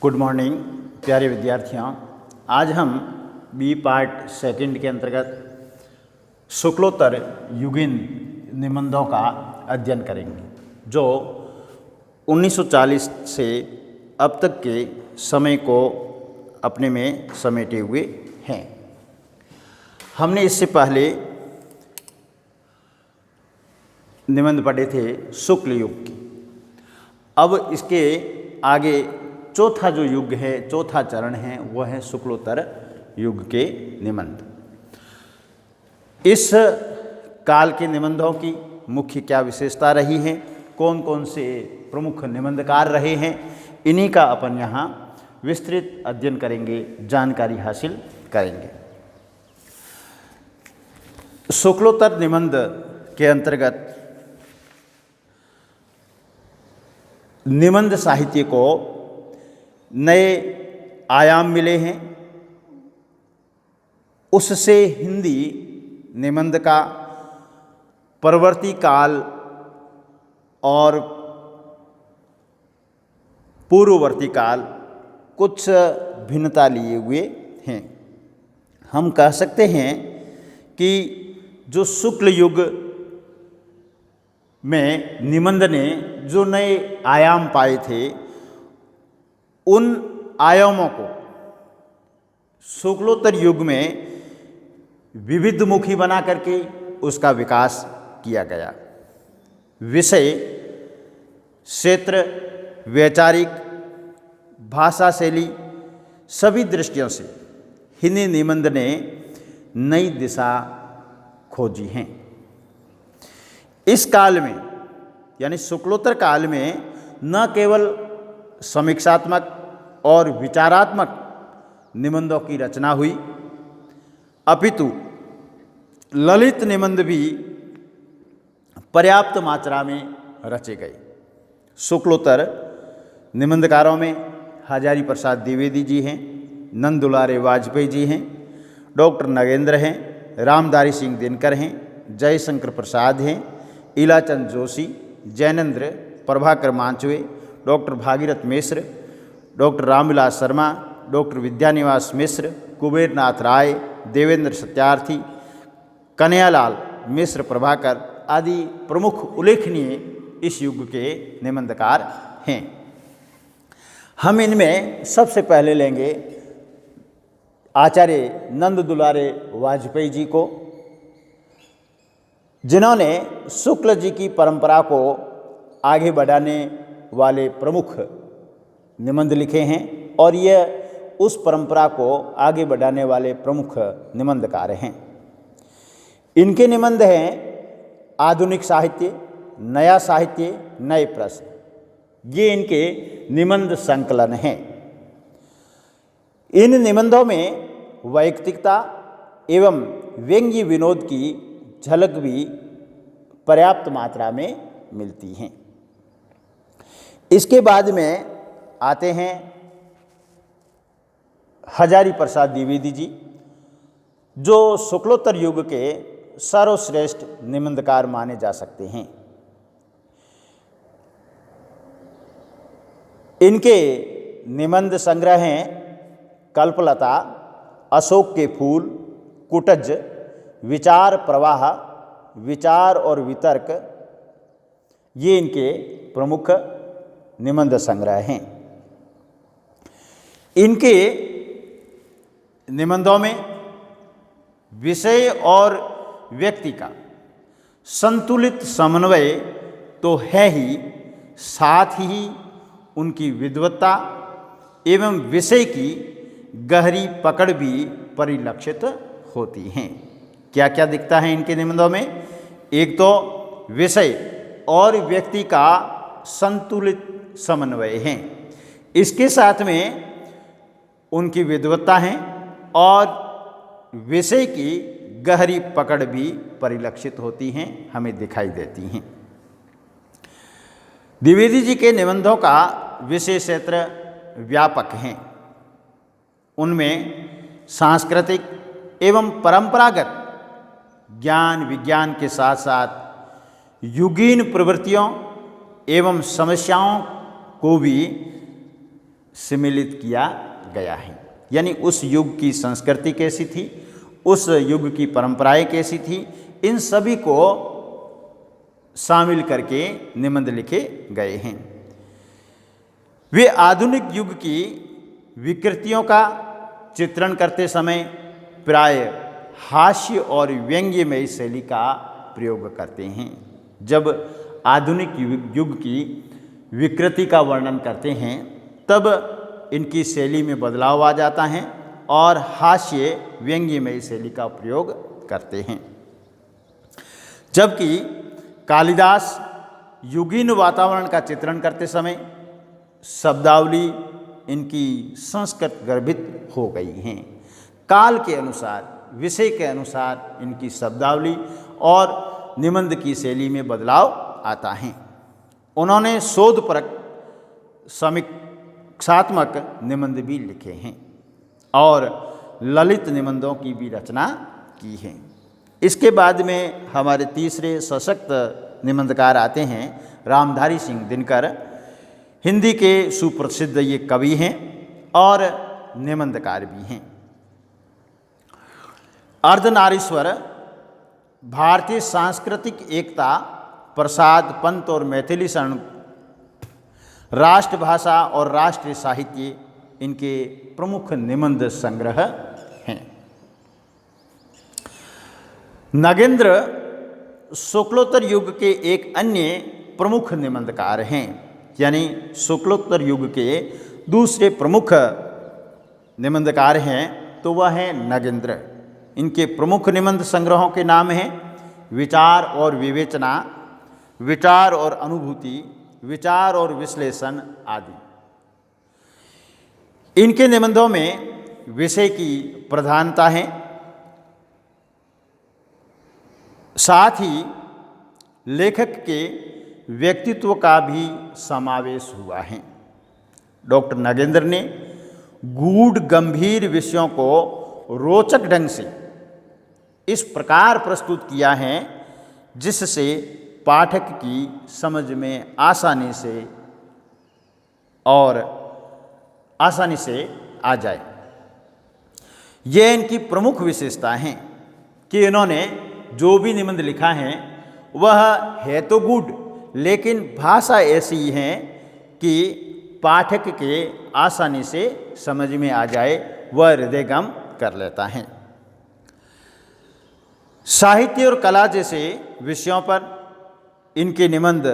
Good morning प्यारे विद्यार्थियों। आज हम बी पार्ट सेकंड के अंतर्गत शुक्लोत्तर युगीन निबंधों का अध्ययन करेंगे जो 1940 से अब तक के समय को अपने में समेटे हुए हैं। हमने इससे पहले निबंध पढ़े थे शुक्ल युग की। अब इसके आगे चौथा जो युग है, चौथा चरण है, वह है शुक्लोत्तर युग के निबंध। इस काल के निबंधों की मुख्य क्या विशेषता रही है, कौन कौन से प्रमुख निबंधकार रहे हैं, इन्हीं का अपन यहाँ विस्तृत अध्ययन करेंगे, जानकारी हासिल करेंगे। शुक्लोत्तर निबंध के अंतर्गत निबंध साहित्य को नए आयाम मिले हैं। उससे हिंदी निबंध का परवर्ती काल और पूर्ववर्ती काल कुछ भिन्नता लिए हुए हैं। हम कह सकते हैं कि जो शुक्ल युग में निबंध ने जो नए आयाम पाए थे, उन आयामों को शुक्लोत्तर युग में विविधमुखी बना करके उसका विकास किया गया। विषय, क्षेत्र, वैचारिक, भाषा शैली सभी दृष्टियों से हिंदी निबंध ने नई दिशा खोजी हैं। इस काल में यानी शुक्लोत्तर काल में न केवल समीक्षात्मक और विचारात्मक निबंधों की रचना हुई, अपितु ललित निबंध भी पर्याप्त मात्रा में रचे गए। शुक्लोत्तर निबंधकारों में हजारी प्रसाद द्विवेदी जी हैं, नंद दुलारे वाजपेयी जी हैं, डॉक्टर नगेंद्र हैं, रामधारी सिंह दिनकर हैं, जयशंकर प्रसाद हैं, इलाचंद जोशी, जैनेन्द्र, प्रभाकर मांचवे, डॉक्टर भागीरथ मिश्र, डॉक्टर रामविलास शर्मा, डॉक्टर विद्यानिवास मिश्र, कुबेरनाथ राय, देवेंद्र सत्यार्थी, कन्हैयालाल मिश्र प्रभाकर आदि प्रमुख उल्लेखनीय इस युग के निबंधकार हैं। हम इनमें सबसे पहले लेंगे आचार्य नंद दुलारे वाजपेयी जी को, जिन्होंने शुक्ल जी की परंपरा को आगे बढ़ाने वाले प्रमुख निबंध लिखे हैं और यह उस परंपरा को आगे बढ़ाने वाले प्रमुख निबंधकार हैं। इनके निबंध हैं आधुनिक साहित्य, नया साहित्य, नए प्रश्न। ये इनके निबंध संकलन हैं। इन निबंधों में वैयक्तिकता एवं व्यंग्य विनोद की झलक भी पर्याप्त मात्रा में मिलती हैं। इसके बाद में आते हैं हजारी प्रसाद द्विवेदी जी, जो शुक्लोत्तर युग के सर्वश्रेष्ठ निबंधकार माने जा सकते हैं। इनके निबंध संग्रह हैं कल्पलता, अशोक के फूल, कुटज, विचार प्रवाह, विचार और वितर्क, ये इनके प्रमुख निबंध संग्रह हैं। इनके निबंधों में विषय और व्यक्ति का संतुलित समन्वय तो है ही, साथ ही उनकी विद्वत्ता एवं विषय की गहरी पकड़ भी परिलक्षित होती हैं। क्या क्या दिखता है इनके निबंधों में? एक तो विषय और व्यक्ति का संतुलित समन्वय है, इसके साथ में उनकी विद्वत्ता है और विषय की गहरी पकड़ भी परिलक्षित होती हैं, हमें दिखाई देती हैं। द्विवेदी जी के निबंधों का विषय क्षेत्र व्यापक हैं। उनमें सांस्कृतिक एवं परंपरागत ज्ञान विज्ञान के साथ साथ युगीन प्रवृत्तियों एवं समस्याओं को भी सम्मिलित किया गया है। यानी उस युग की संस्कृति कैसी थी, उस युग की परंपराएं कैसी थी, इन सभी को शामिल करके निबंध लिखे गए हैं। वे आधुनिक युग की विकृतियों का चित्रण करते समय प्राय हास्य और व्यंग्यमयी शैली का प्रयोग करते हैं। जब आधुनिक युग की विकृति का वर्णन करते हैं तब इनकी शैली में बदलाव आ जाता है और हास्य व्यंग्यमयी शैली का प्रयोग करते हैं। जबकि कालिदास युगीन वातावरण का चित्रण करते समय शब्दावली इनकी संस्कृत गर्भित हो गई हैं। काल के अनुसार, विषय के अनुसार इनकी शब्दावली और निबंध की शैली में बदलाव आता है। उन्होंने शोधपरक समीक्षात्मक निबंध भी लिखे हैं और ललित निबंधों की भी रचना की है। इसके बाद में हमारे तीसरे सशक्त निबंधकार आते हैं रामधारी सिंह दिनकर। हिंदी के सुप्रसिद्ध ये कवि हैं और निबंधकार भी हैं। अर्धनारीश्वर, भारतीय सांस्कृतिक एकता, प्रसाद पंत और मैथिली शरण, राष्ट्रभाषा और राष्ट्रीय साहित्य इनके प्रमुख निबंध संग्रह हैं। नगेंद्र शुक्लोत्तर युग के एक अन्य प्रमुख निबंधकार हैं। यानी शुक्लोत्तर युग के दूसरे प्रमुख निबंधकार हैं तो वह है नगेंद्र। इनके प्रमुख निबंध संग्रहों के नाम हैं विचार और विवेचना, विचार और अनुभूति, विचार और विश्लेषण आदि। इनके निबंधों में विषय की प्रधानता है, साथ ही लेखक के व्यक्तित्व का भी समावेश हुआ है। डॉक्टर नगेंद्र ने गूढ़ गंभीर विषयों को रोचक ढंग से इस प्रकार प्रस्तुत किया है जिससे पाठक की समझ में आसानी से आ जाए। ये इनकी प्रमुख विशेषता हैं कि इन्होंने जो भी निबंध लिखा है वह है तो गूढ़, लेकिन भाषा ऐसी है कि पाठक के आसानी से समझ में आ जाए, वह हृदयगम कर लेता है। साहित्य और कला जैसे विषयों पर इनके निबंध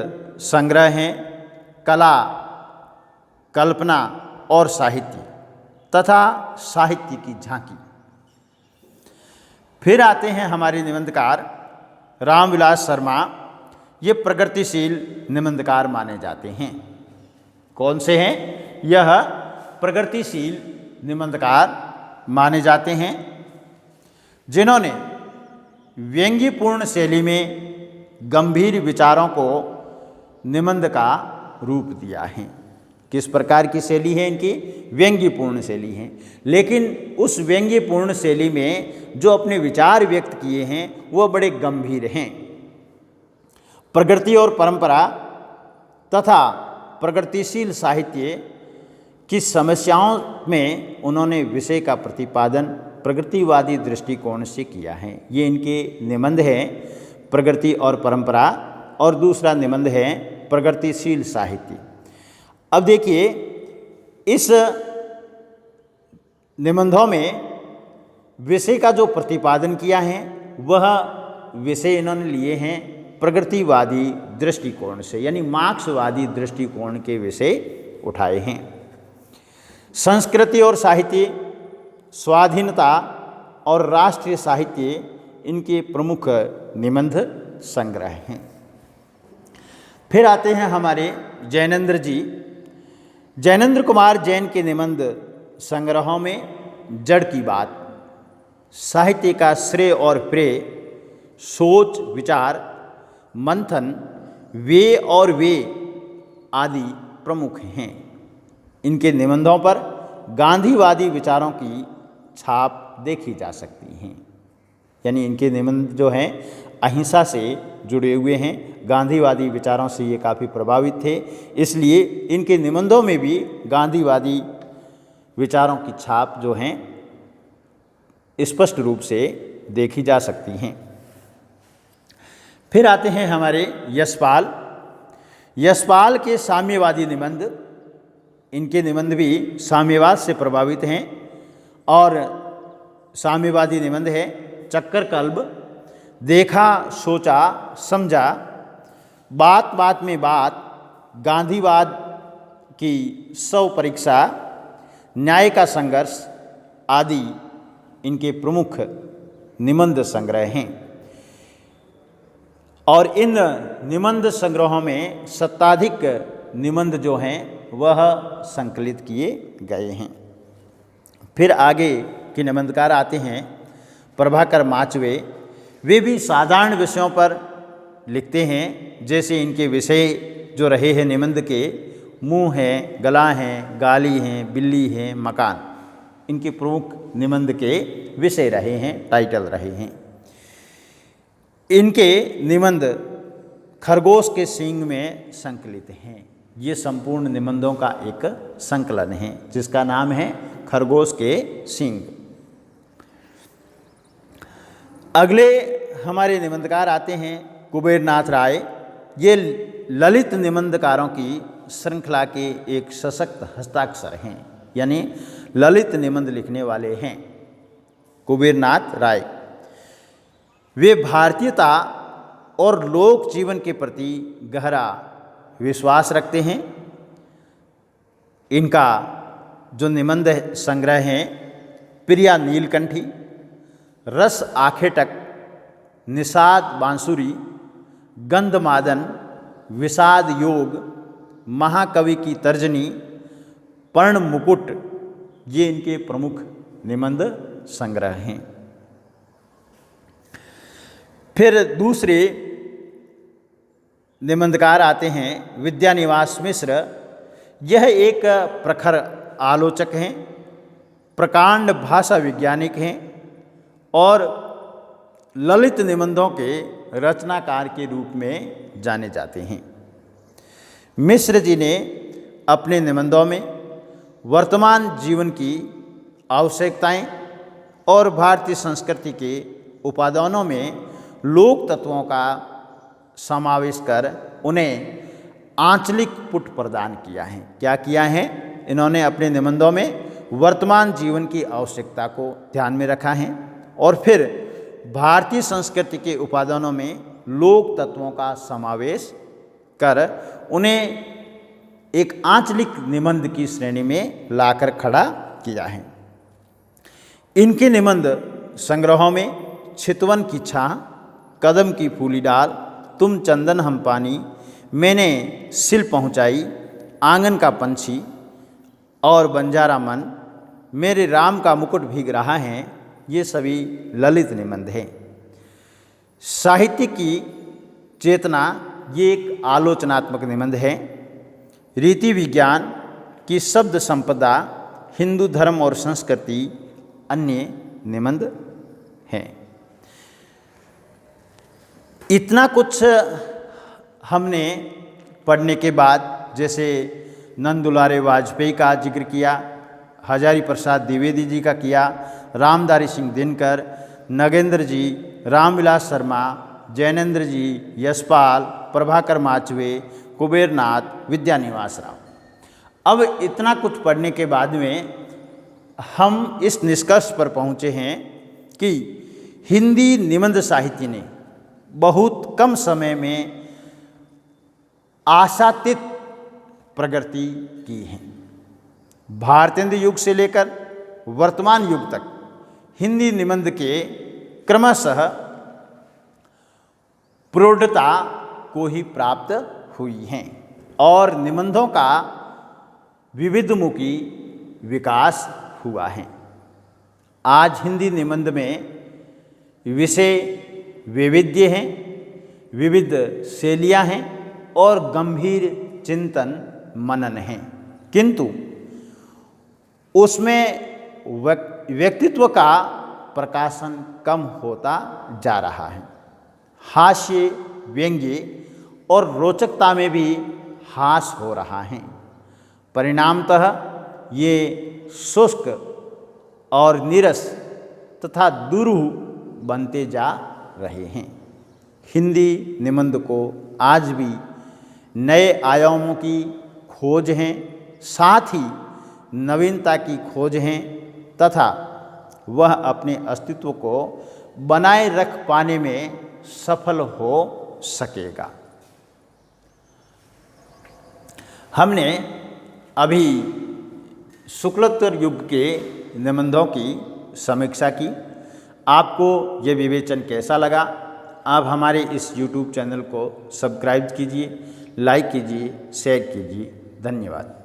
संग्रह हैं। कला, कल्पना और साहित्य तथा साहित्य की झांकी। फिर आते हैं हमारे निबंधकार रामविलास शर्मा। ये प्रगतिशील निबंधकार माने जाते हैं। कौन से हैं? यह प्रगतिशील निबंधकार माने जाते हैं जिन्होंने व्यंग्यपूर्ण शैली में गंभीर विचारों को निबंध का रूप दिया है। किस प्रकार की शैली है इनकी? व्यंग्यपूर्ण शैली है, लेकिन उस व्यंग्यपूर्ण शैली में जो अपने विचार व्यक्त किए हैं वो बड़े गंभीर हैं। प्रकृति और परंपरा तथा प्रगतिशील साहित्य की समस्याओं में उन्होंने विषय का प्रतिपादन प्रगतिवादी दृष्टिकोण से किया है। ये इनके निबंध हैं प्रगति और परंपरा, और दूसरा निबंध है प्रगतिशील साहित्य। अब देखिए, इस निबंधों में विषय का जो प्रतिपादन किया है वह विषय इन्होंने लिए हैं प्रगतिवादी दृष्टिकोण से, यानी मार्क्सवादी दृष्टिकोण के विषय उठाए हैं। संस्कृति और साहित्य, स्वाधीनता और राष्ट्रीय साहित्य इनके प्रमुख निबंध संग्रह हैं। फिर आते हैं हमारे जैनेन्द्र जी। जैनेन्द्र कुमार जैन के निबंध संग्रहों में जड़ की बात, साहित्य का श्रेय और प्रेय, सोच विचार, मंथन, वे और वे आदि प्रमुख हैं। इनके निबंधों पर गांधीवादी विचारों की छाप देखी जा सकती हैं। यानी इनके निबंध जो हैं अहिंसा से जुड़े हुए हैं, गांधीवादी विचारों से ये काफ़ी प्रभावित थे, इसलिए इनके निबंधों में भी गांधीवादी विचारों की छाप जो हैं स्पष्ट रूप से देखी जा सकती हैं। फिर आते हैं हमारे यशपाल। यशपाल के साम्यवादी निबंध, इनके निबंध भी साम्यवाद से प्रभावित हैं और साम्यवादी निबंध है चक्कर कल्ब, देखा सोचा समझा, बात बात में बात, गांधीवाद की स्व परीक्षा, न्याय का संघर्ष आदि इनके प्रमुख निबंध संग्रह हैं। और इन निबंध संग्रहों में शताधिक निबंध जो हैं वह संकलित किए गए हैं। फिर आगे के निबंधकार आते हैं प्रभाकर माचवे। वे भी साधारण विषयों पर लिखते हैं, जैसे इनके विषय जो रहे हैं निबंध के, मुंह है, गला है, गाली है, बिल्ली है, मकान, इनके प्रमुख निबंध के विषय रहे हैं, टाइटल रहे हैं। इनके निबंध खरगोश के सींग में संकलित हैं। ये संपूर्ण निबंधों का एक संकलन है जिसका नाम है खरगोश के सींग। अगले हमारे निबंधकार आते हैं कुबेरनाथ राय। ये ललित निबंधकारों की श्रृंखला के एक सशक्त हस्ताक्षर हैं, यानी ललित निबंध लिखने वाले हैं कुबेरनाथ राय। वे भारतीयता और लोक जीवन के प्रति गहरा विश्वास रखते हैं। इनका जो निबंध संग्रह हैं प्रिया नीलकंठी, रस आखेटक, निषाद बांसुरी, गंधमादन, विषाद योग, महाकवि की तर्जनी, पर्ण मुकुट, ये इनके प्रमुख निबंध संग्रह हैं। फिर दूसरे निबंधकार आते हैं विद्यानिवास मिश्र। यह एक प्रखर आलोचक हैं, प्रकांड भाषा वैज्ञानिक हैं और ललित निबंधों के रचनाकार के रूप में जाने जाते हैं। मिश्र जी ने अपने निबंधों में वर्तमान जीवन की आवश्यकताएं और भारतीय संस्कृति के उपादानों में लोक तत्वों का समावेश कर उन्हें आंचलिक पुट प्रदान किया है। क्या किया है? इन्होंने अपने निबंधों में वर्तमान जीवन की आवश्यकता को ध्यान में रखा है और फिर भारतीय संस्कृति के उपादानों में लोक तत्वों का समावेश कर उन्हें एक आंचलिक निबंध की श्रेणी में लाकर खड़ा किया है। इनके निबंध संग्रहों में चितवन की छाह, कदम की फूली डाल, तुम चंदन हम पानी, मैंने सिल पहुँचाई, आंगन का पंछी और बंजारा मन, मेरे राम का मुकुट भीग रहा है, ये सभी ललित निबंध हैं। साहित्य की चेतना, ये एक आलोचनात्मक निबंध है। रीति विज्ञान की शब्द संपदा, हिंदू धर्म और संस्कृति, अन्य निबंध हैं। इतना कुछ हमने पढ़ने के बाद जैसे नंद दुलारे वाजपेयी का जिक्र किया, हजारी प्रसाद द्विवेदी जी का किया, रामधारी सिंह दिनकर, नगेंद्र जी, रामविलास शर्मा, जैनेन्द्र जी, यशपाल, प्रभाकर माचवे, कुबेरनाथ, विद्यानिवास राव। अब इतना कुछ पढ़ने के बाद में हम इस निष्कर्ष पर पहुँचे हैं कि हिंदी निबंध साहित्य ने बहुत कम समय में आशातीत प्रगति की है। भारतेंदु युग से लेकर वर्तमान युग तक हिंदी निबंध के क्रमशः प्रौढ़ता को ही प्राप्त हुई हैं और निबंधों का विविधमुखी विकास हुआ है। आज हिंदी निबंध में विषय वैविध्य हैं, विविध शैलियाँ हैं और गंभीर चिंतन मनन हैं, किंतु उसमें व्यक्तित्व का प्रकाशन कम होता जा रहा है। हास्य, व्यंग्य और रोचकता में भी ह्रास हो रहा है। परिणामतः ये शुष्क और नीरस तथा दुरूह बनते जा रहे हैं। हिंदी निबंध को आज भी नए आयामों की खोज है, साथ ही नवीनता की खोज है तथा वह अपने अस्तित्व को बनाए रख पाने में सफल हो सकेगा। हमने अभी शुक्लोत्तर युग के निबंधों की समीक्षा की। आपको ये विवेचन कैसा लगा? आप हमारे इस YouTube चैनल को सब्सक्राइब कीजिए, लाइक कीजिए, शेयर कीजिए। धन्यवाद।